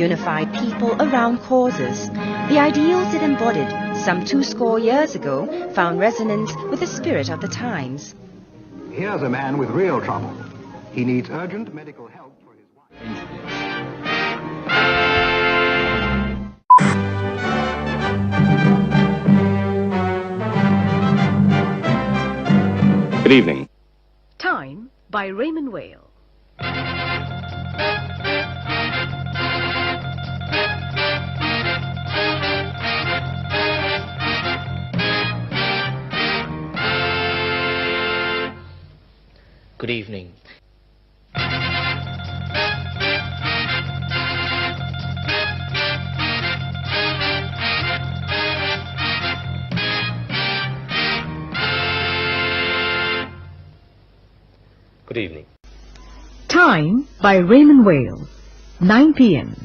unified people around causes. The ideals it embodied some 20 years ago found resonance with the spirit of the times. Here's a man with real trouble. He needs urgent medical help for his wife. Good evening. Time by Raymond Whale. Good evening. Good evening. Time by Raymond Whale, 9 p.m.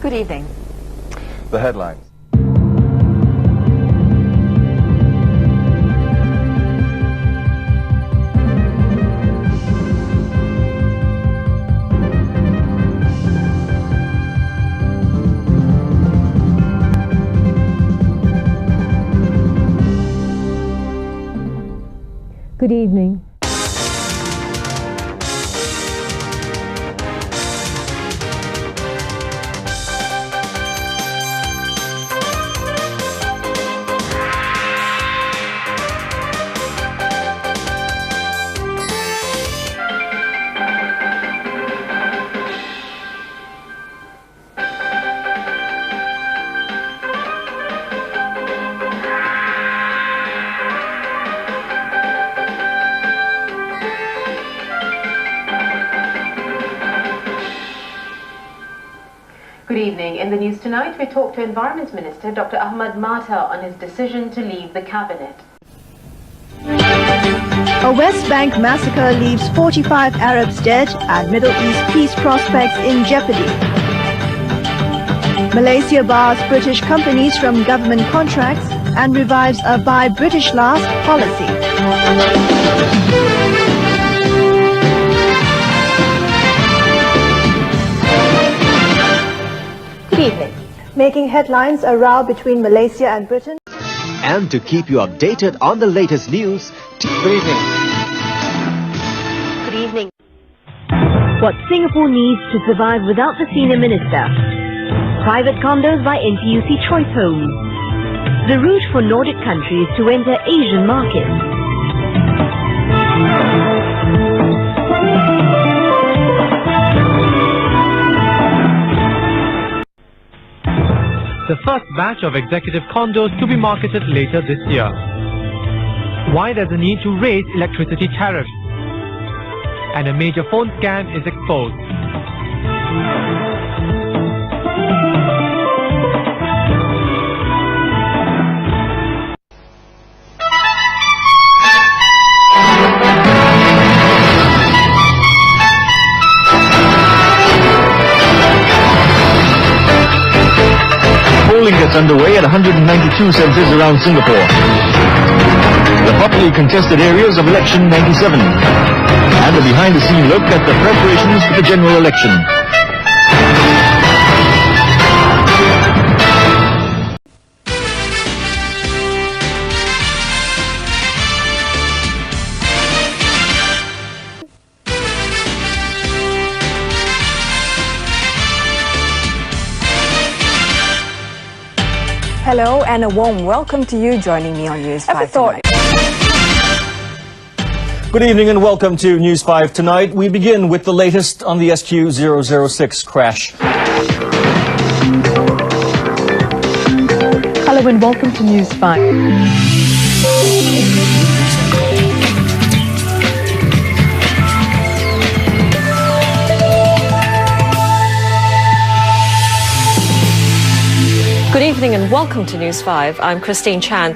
Good evening. The headlines. Good evening. Good evening. In the news tonight, we talk to Environment Minister Dr. Ahmad Mata on his decision to leave the cabinet. A West Bank massacre leaves 45 Arabs dead and Middle East peace prospects in jeopardy. Malaysia bars British companies from government contracts and revives a Buy British Last policy. Good evening. Making headlines, a row between Malaysia and Britain. And to keep you updated on the latest news, Good evening. Good evening. What Singapore needs to survive without the senior minister. Private condos by NTUC Choice Homes. The route for Nordic countries to enter Asian markets. The first batch of executive condos to be marketed later this year. Why there's a need to raise electricity tariffs. And a major phone scam is exposed. polling gets underway at 192 centres around Singapore. The hotly contested areas of election 97. And a behind-the-scene look at the preparations for the general election. Hello and a warm welcome to you joining me on News 5 tonight. Good evening and welcome to News 5 tonight. We begin with the latest on the SQ-006 crash. Hello and welcome to News 5. Good evening and welcome to News 5. I'm Christine Chan.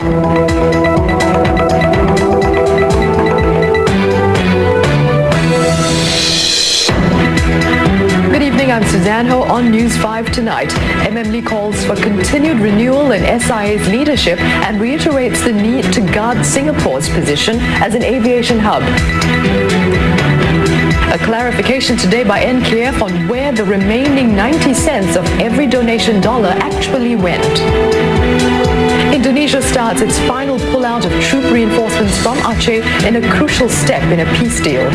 Good evening, I'm Suzanne Ho on News 5 tonight. MMLE calls for continued renewal in SIA's leadership and reiterates the need to guard Singapore's position as an aviation hub. A clarification today by NKF on where the remaining 90 cents of every donation dollar actually went. Indonesia starts its final pullout of troop reinforcements from Aceh in a crucial step in a peace deal.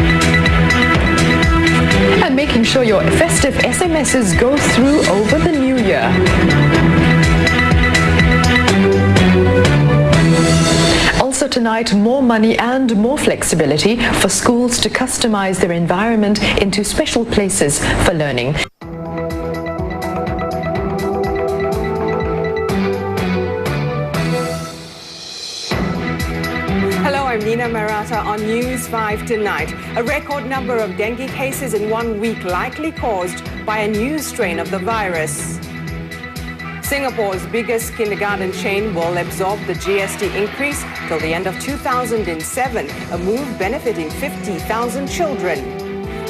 And making sure your festive SMSs go through over the new year. Also tonight, more money and more flexibility for schools to customize their environment into special places for learning. Hello, I'm Nina Marata on News 5 tonight. A record number of dengue cases in 1 week likely caused by a new strain of the virus. Singapore's biggest kindergarten chain will absorb the GST increase till the end of 2007, a move benefiting 50,000 children.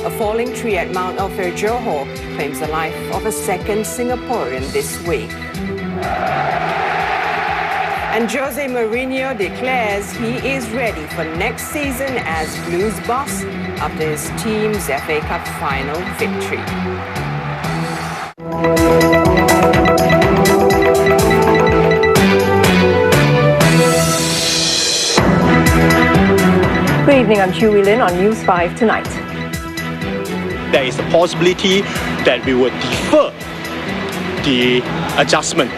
A falling tree at Mount Alfred, Johor, claims the life of a second Singaporean this week. And Jose Mourinho declares he is ready for next season as Blues boss after his team's FA Cup final victory. Good evening, I'm Chew Wee Lin on News 5 tonight. There is a possibility that we would defer the adjustment.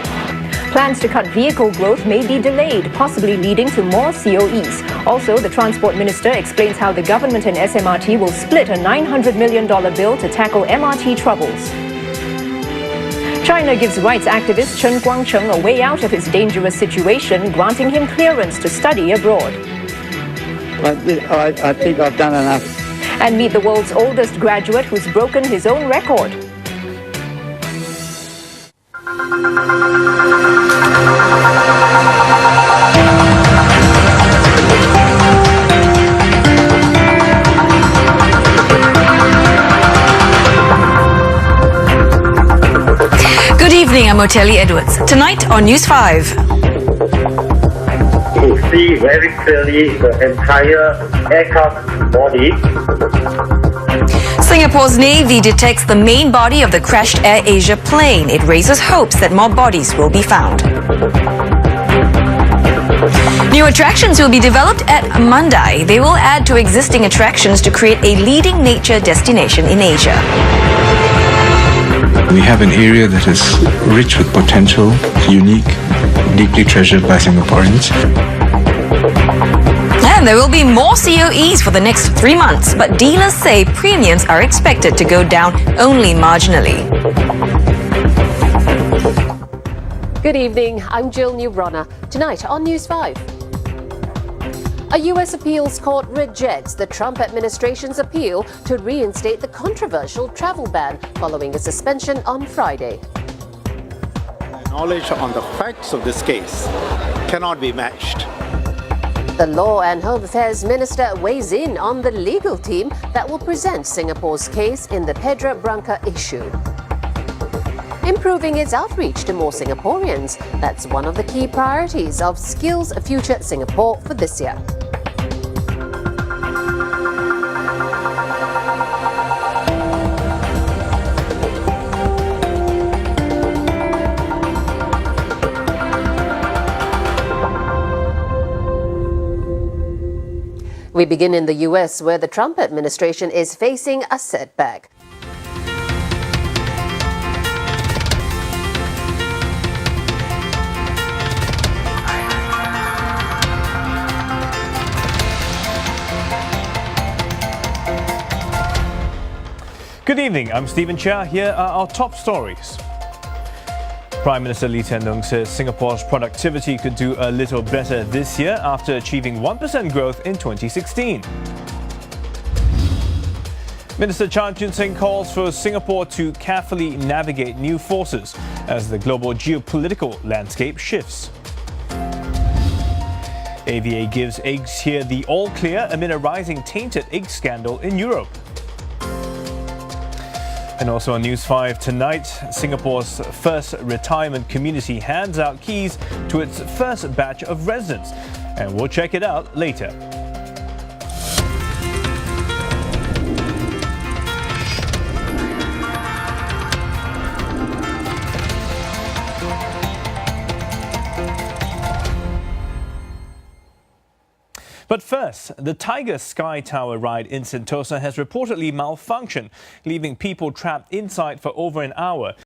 Plans to cut vehicle growth may be delayed, possibly leading to more COEs. Also, the Transport Minister explains how the government and SMRT will split a $900 million bill to tackle MRT troubles. China gives rights activist Chen Guangcheng a way out of his dangerous situation, granting him clearance to study abroad. I think I've done enough. And meet the world's oldest graduate who's broken his own record. Good evening, I'm Otelli Edwards. Tonight on News 5. To see very clearly the entire aircraft body. Singapore's Navy detects the main body of the crashed Air Asia plane. It raises hopes that more bodies will be found. New attractions will be developed at Mandai. They will add to existing attractions to create a leading nature destination in Asia. We have an area that is rich with potential, unique, deeply treasured by Singaporeans. And there will be more COEs for the next 3 months, but dealers say premiums are expected to go down only marginally. Good evening, I'm Jill Newbrunner. Tonight on News 5. A U.S. appeals court rejects the Trump administration's appeal to reinstate the controversial travel ban following a suspension on Friday. Knowledge on the facts of this case cannot be matched. The Law and Home Affairs Minister weighs in on the legal team that will present Singapore's case in the Pedra Branca issue. Improving its outreach to more Singaporeans, that's one of the key priorities of Skills Future Singapore for this year. We begin in the US, where the Trump administration is facing a setback. Good evening, I'm Stephen Chia. Here are our top stories. Prime Minister Lee Hsien-loong says Singapore's productivity could do a little better this year after achieving 1% growth in 2016. Minister Chan Chun-sing calls for Singapore to carefully navigate new forces as the global geopolitical landscape shifts. AVA gives eggs here the all-clear amid a rising tainted egg scandal in Europe. And also on News 5 tonight, Singapore's first retirement community hands out keys to its first batch of residents. And we'll check it out later. But first, the Tiger Sky Tower ride in Sentosa has reportedly malfunctioned, leaving people trapped inside for over an hour.